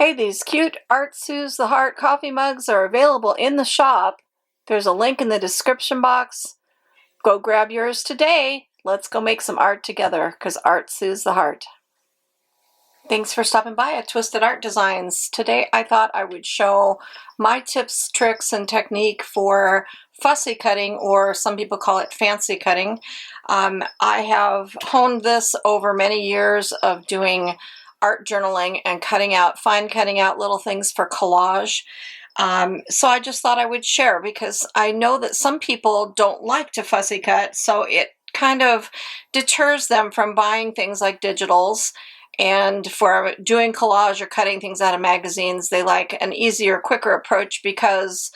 Hey, these cute Art Soothes the Heart coffee mugs are available in the shop. There's a link in the description box. Go grab yours today. Let's go make some art together because art soothes the heart. Thanks for stopping by at Twisted Art Designs. Today I thought I would show my tips, tricks, and technique for fussy cutting, or some people call it fancy cutting. I have honed this over many years of doing art journaling and fine cutting out little things for collage. So I just thought I would share because I know that some people don't like to fussy cut, so it kind of deters them from buying things like digitals. And for doing collage or cutting things out of magazines, they like an easier, quicker approach because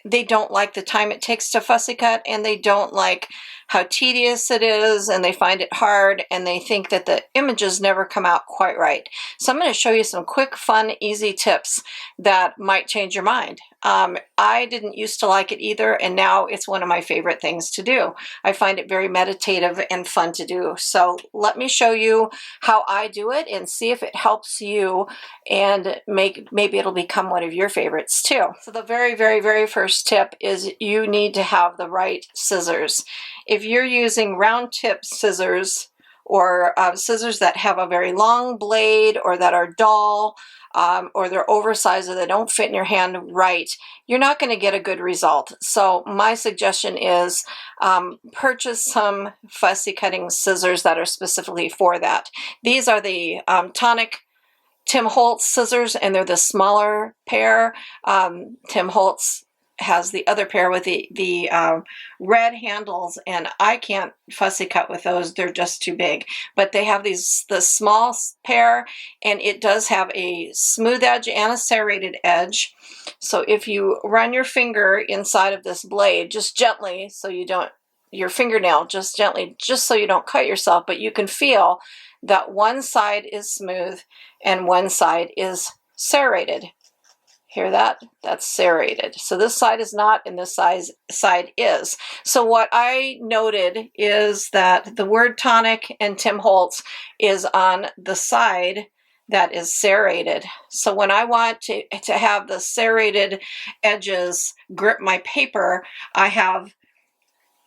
they don't like the time it takes to fussy cut, and they don't like how tedious it is, and they find it hard, and they think that the images never come out quite right. So I'm going to show you some quick, fun, easy tips that might change your mind. I didn't used to like it either, and now it's one of my favorite things to do. I find it very meditative and fun to do. So let me show you how I do it and see if it helps you, and maybe it'll become one of your favorites too. So the very, very, very first tip is you need to have the right scissors. If you're using round tip scissors, or scissors that have a very long blade, or that are dull, or they're oversized, or they don't fit in your hand right, you're not going to get a good result. So my suggestion is purchase some fussy cutting scissors that are specifically for that. These are the Tonic Tim Holtz scissors, and they're the smaller pair. Tim Holtz has the other pair with the red handles, and I can't fussy cut with those. They're just too big. But they have the small pair, and it does have a smooth edge and a serrated edge. So if you run your finger inside of this blade, just gently, so you don't, your fingernail, just gently, just so you don't cut yourself, but you can feel that one side is smooth and one side is serrated. Hear that? That's serrated. So this side is not, and this side is. So what I noted is that the word Tonic and Tim Holtz is on the side that is serrated. So when I want to have the serrated edges grip my paper, I have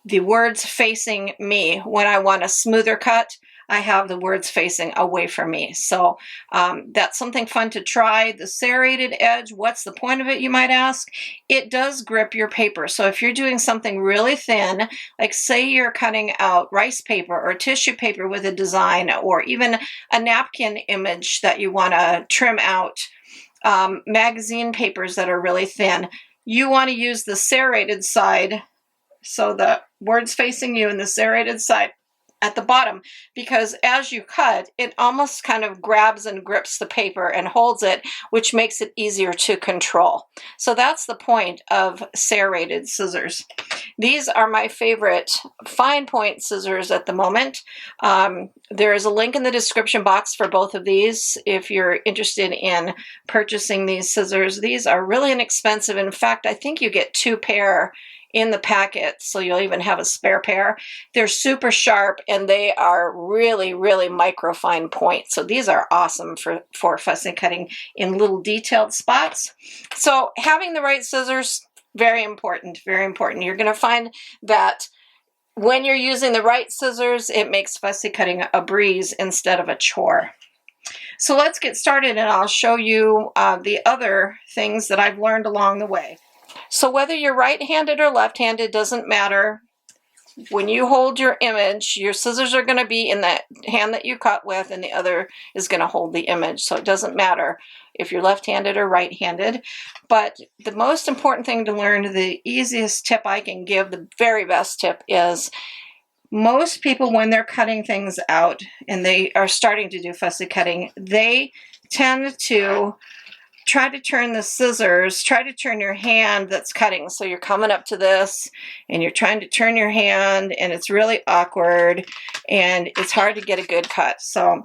the words facing me. When I want a smoother cut, I have the words facing away from me. So that's something fun to try. The serrated edge, what's the point of it, you might ask? It does grip your paper. So if you're doing something really thin, like say you're cutting out rice paper or tissue paper with a design, or even a napkin image that you want to trim out, magazine papers that are really thin, you want to use the serrated side. So the words facing you and the serrated side at the bottom, because as you cut, it almost kind of grabs and grips the paper and holds it, which makes it easier to control. So that's the point of serrated scissors. These are my favorite fine point scissors at the moment. There is a link in the description box for both of these if you're interested in purchasing these scissors. These are really inexpensive. In fact, I think you get 2 pair in the packet, so you'll even have a spare pair. They're super sharp, and they are really, really microfine points. So these are awesome for fussy cutting in little detailed spots. So having the right scissors, very important, very important. You're going to find that when you're using the right scissors, it makes fussy cutting a breeze instead of a chore. So let's get started, and I'll show you the other things that I've learned along the way. So whether you're right-handed or left-handed, doesn't matter. When you hold your image, your scissors are going to be in that hand that you cut with, and the other is going to hold the image. So it doesn't matter if you're left-handed or right-handed. But the most important thing to learn, the easiest tip I can give, the very best tip, is most people, when they're cutting things out and they are starting to do fussy cutting, they tend to try to turn the scissors, try to turn your hand that's cutting. So you're coming up to this and you're trying to turn your hand, and it's really awkward and it's hard to get a good cut. So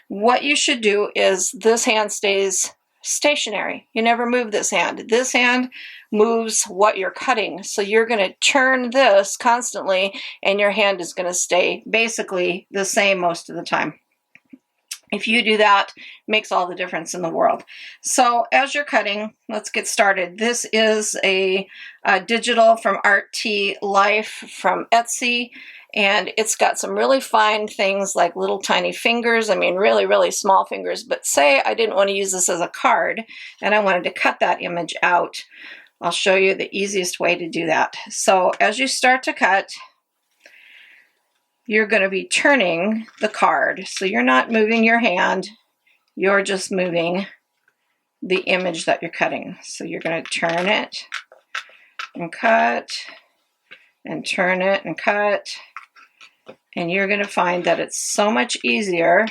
what you should do is this hand stays stationary. You never move this hand. This hand moves what you're cutting. So you're going to turn this constantly, and your hand is going to stay basically the same most of the time. If you do that, it makes all the difference in the world. So as you're cutting, let's get started. This is a digital from Art Tea Life from Etsy, and it's got some really fine things like little tiny fingers. I mean, really, really small fingers. But say I didn't want to use this as a card and I wanted to cut that image out. I'll show you the easiest way to do that. So as you start to cut, you're going to be turning the card. So you're not moving your hand, you're just moving the image that you're cutting. So you're going to turn it and cut and turn it and cut. And you're going to find that it's so much easier.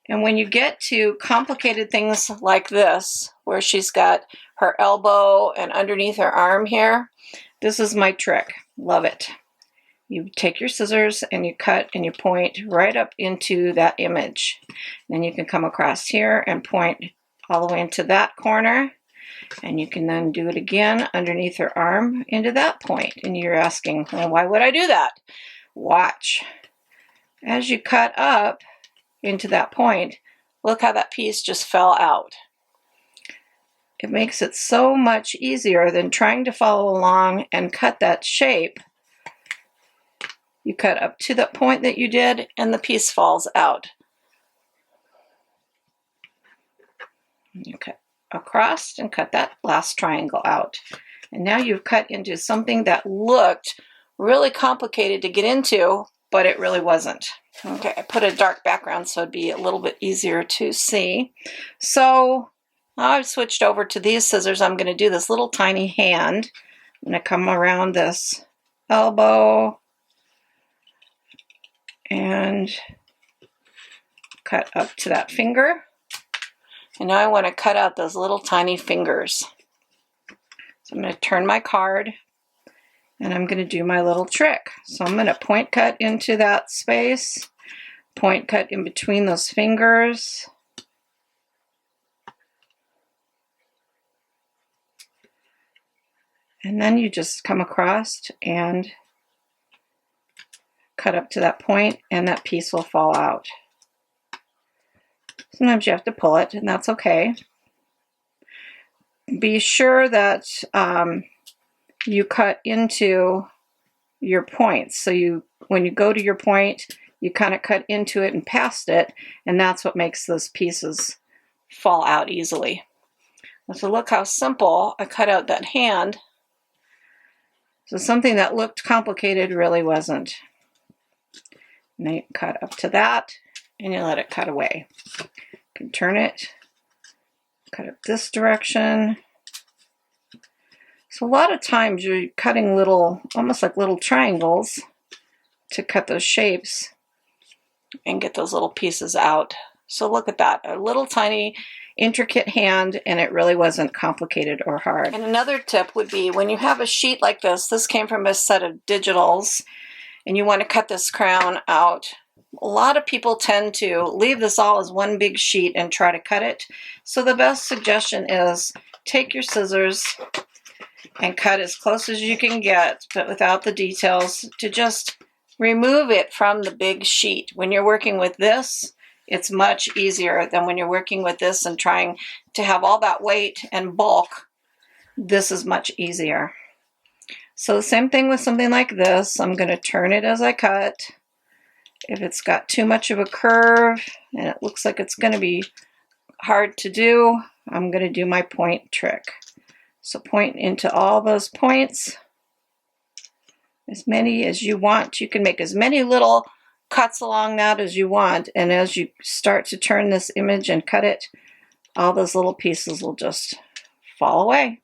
And when you get to complicated things like this, where she's got her elbow and underneath her arm here, this is my trick. Love it. You take your scissors and you cut and you point right up into that image. Then you can come across here and point all the way into that corner. And you can then do it again underneath her arm into that point. And you're asking, well, why would I do that? Watch. As you cut up into that point, look how that piece just fell out. It makes it so much easier than trying to follow along and cut that shape. You cut up to the point that you did and the piece falls out. You cut across and cut that last triangle out. And now you've cut into something that looked really complicated to get into, but it really wasn't. Okay, I put a dark background so it'd be a little bit easier to see. So now I've switched over to these scissors. I'm going to do this little tiny hand. I'm going to come around this elbow and cut up to that finger. And now I want to cut out those little tiny fingers. So I'm going to turn my card and I'm going to do my little trick. So I'm going to point cut into that space, point cut in between those fingers. And then you just come across and cut up to that point and that piece will fall out. Sometimes you have to pull it and that's okay. Be sure that you cut into your points. So when you go to your point, you kind of cut into it and past it, and that's what makes those pieces fall out easily. So look how simple I cut out that hand. So something that looked complicated really wasn't. And then you cut up to that and you let it cut away. You can turn it, cut it this direction. So a lot of times you're cutting little, almost like little triangles to cut those shapes and get those little pieces out. So look at that, a little tiny intricate hand, and it really wasn't complicated or hard. And another tip would be when you have a sheet like this came from a set of digitals, and you want to cut this crown out. A lot of people tend to leave this all as one big sheet and try to cut it. So the best suggestion is take your scissors and cut as close as you can get, but without the details, to just remove it from the big sheet. When you're working with this, it's much easier than when you're working with this and trying to have all that weight and bulk. This is much easier. So the same thing with something like this. I'm going to turn it as I cut. If it's got too much of a curve and it looks like it's going to be hard to do, I'm going to do my point trick. So point into all those points, as many as you want. You can make as many little cuts along that as you want, and as you start to turn this image and cut it, all those little pieces will just fall away.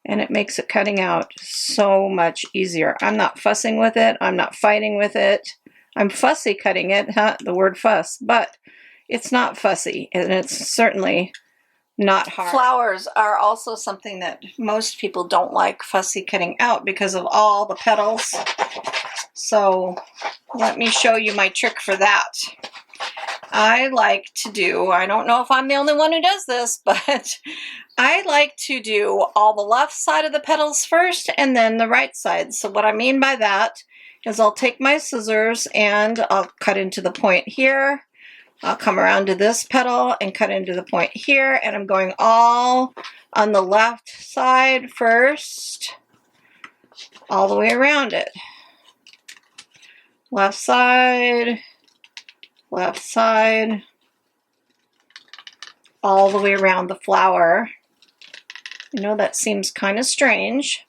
And it makes it cutting out so much easier. I'm not fussing with it. I'm not fighting with it. I'm fussy cutting it, the word fuss, but it's not fussy, and it's certainly not hard. Flowers are also something that most people don't like fussy cutting out because of all the petals. So let me show you my trick for that. I like to do, I don't know if I'm the only one who does this, but I like to do all the left side of the petals first and then the right side. So what I mean by that is I'll take my scissors and I'll cut into the point here. I'll come around to this petal and cut into the point here, and I'm going all on the left side first, all the way around it. Left side, all the way around the flower. You know, that seems kind of strange.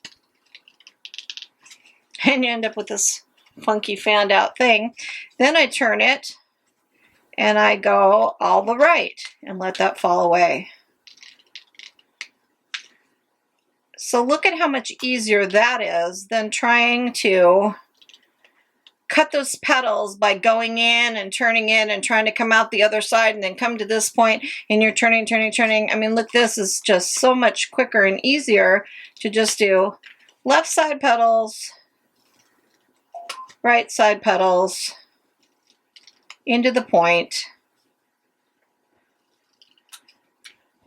And you end up with this funky fanned out thing. Then I turn it and I go all the right and let that fall away. So look at how much easier that is than trying to cut those petals by going in and turning in and trying to come out the other side and then come to this point and you're turning. I mean, look, this is just so much quicker and easier to just do left side petals, right side petals, into the point,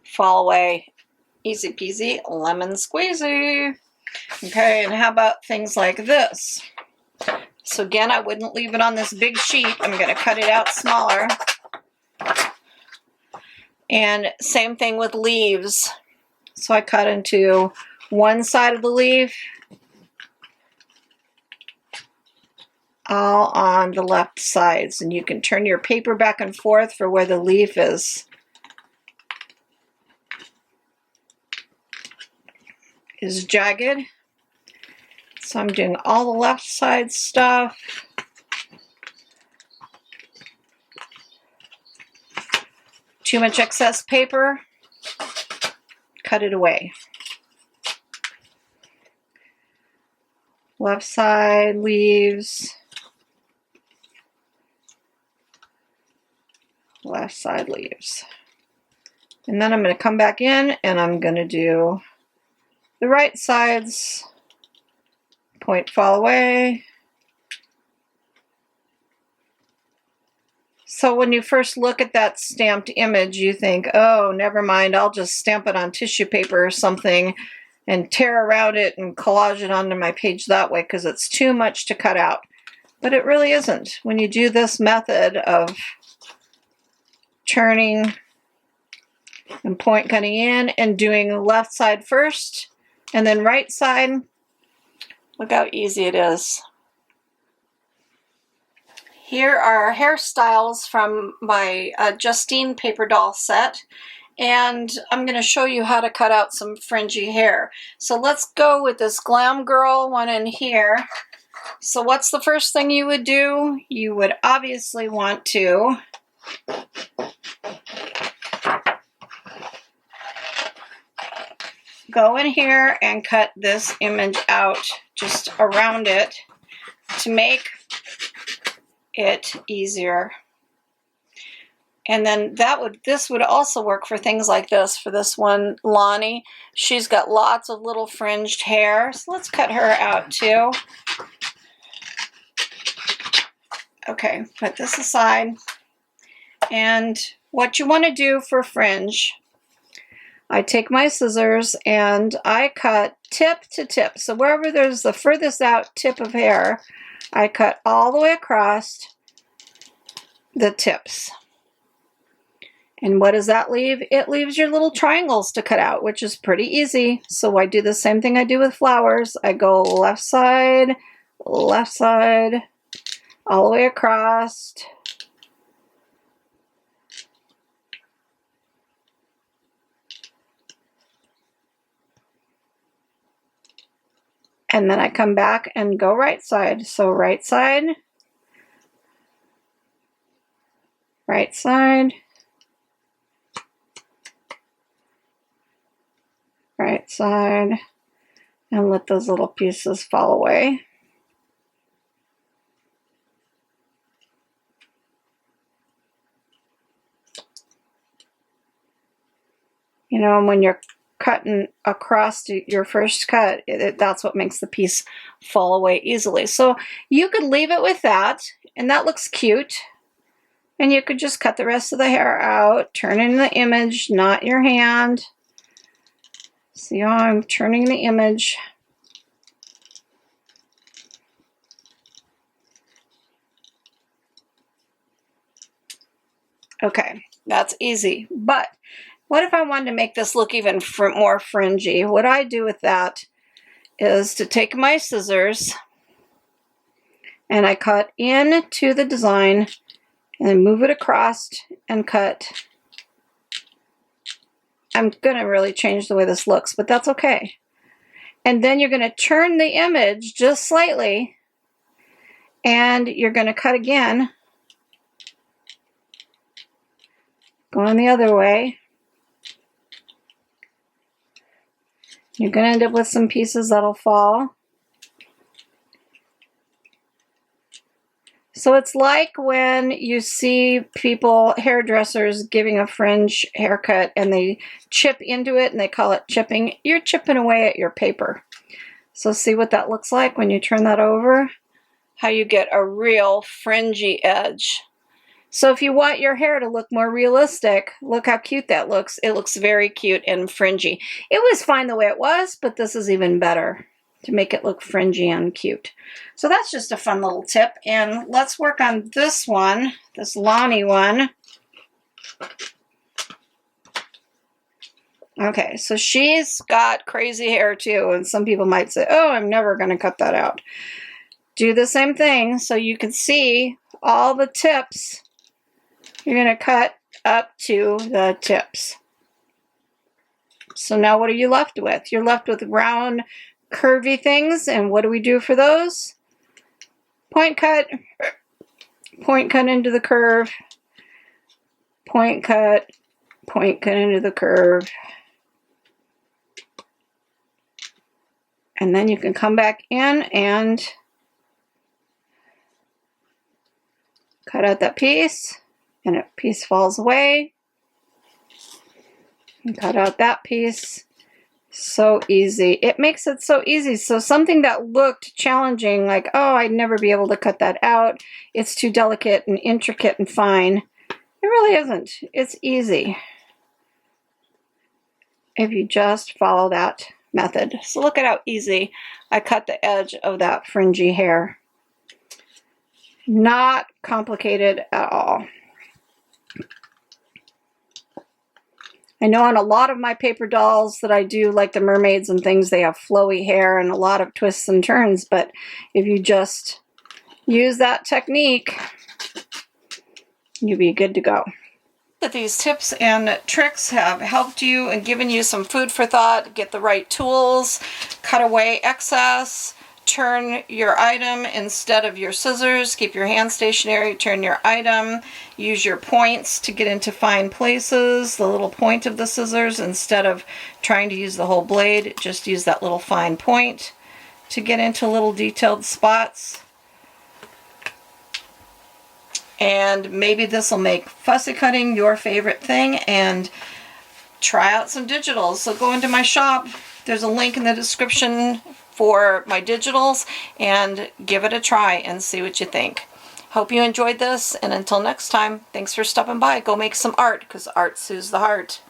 fall away. Easy peasy, lemon squeezy. Okay, and how about things like this? So again, I wouldn't leave it on this big sheet. I'm going to cut it out smaller. And same thing with leaves. So I cut into one side of the leaf, all on the left sides. And you can turn your paper back and forth for where the leaf is jagged. So I'm doing all the left side stuff. Too much excess paper, cut it away. Left side leaves, left side leaves. And then I'm going to come back in and I'm going to do the right sides, point, fall away. So when you first look at that stamped image, you think, oh, never mind, I'll just stamp it on tissue paper or something and tear around it and collage it onto my page that way because it's too much to cut out. But it really isn't. When you do this method of turning and point cutting in and doing left side first and then right side, look how easy it is. Here are hairstyles from my Justine paper doll set, and I'm going to show you how to cut out some fringy hair. So let's go with this Glam Girl one in here. So what's the first thing you would do? You would obviously want to go in here and cut this image out just around it to make it easier. And then this would also work for things like this. For this one, Lonnie, she's got lots of little fringed hair. So let's cut her out too. Okay, put this aside. And what you want to do for fringe, I take my scissors and I cut tip to tip. So wherever there's the furthest out tip of hair, I cut all the way across the tips. And what does that leave? It leaves your little triangles to cut out, which is pretty easy. So I do the same thing I do with flowers. I go left side, all the way across. And then I come back and go right side. So right side, right side, right side, and let those little pieces fall away. You know, when you're cutting across your first cut, that's what makes the piece fall away easily. So you could leave it with that, and that looks cute. And you could just cut the rest of the hair out, turn in the image, not your hand. See how I'm turning the image. Okay, that's easy. But what if I wanted to make this look even more fringy? What I do with that is to take my scissors and I cut into the design and then move it across and cut. I'm going to really change the way this looks, but that's okay. And then you're going to turn the image just slightly and you're going to cut again, going the other way. You're going to end up with some pieces that'll fall. So it's like when you see people, hairdressers, giving a fringe haircut and they chip into it and they call it chipping. You're chipping away at your paper. So see what that looks like when you turn that over? How you get a real fringy edge. So if you want your hair to look more realistic, look how cute that looks. It looks very cute and fringy. It was fine the way it was, but this is even better to make it look fringy and cute. So that's just a fun little tip. And let's work on this one, this Lonnie one. Okay, so she's got crazy hair too, and some people might say, oh, I'm never going to cut that out. Do the same thing so you can see all the tips. You're going to cut up to the tips. So now what are you left with? You're left with round, curvy things, and what do we do for those? Point cut into the curve, point cut into the curve. And then you can come back in and cut out that piece, and a piece falls away. And cut out that piece. So easy. It makes it so easy. So something that looked challenging, like, oh, I'd never be able to cut that out. It's too delicate and intricate and fine. It really isn't. It's easy if you just follow that method. So look at how easy I cut the edge of that fringy hair. Not complicated at all. I know on a lot of my paper dolls that I do, like the mermaids and things, they have flowy hair and a lot of twists and turns, but if you just use that technique, you'll be good to go. That these tips and tricks have helped you and given you some food for thought. Get the right tools, cut away excess, turn your item instead of your scissors, keep your hand stationary, turn your item, use your points to get into fine places, the little point of the scissors instead of trying to use the whole blade, just use that little fine point to get into little detailed spots. And maybe this will make fussy cutting your favorite thing, and try out some digitals. So go into my shop. There's a link in the description for my digitals, and give it a try and see what you think. Hope you enjoyed this, and until next time, thanks for stopping by. Go make some art, because art soothes the heart.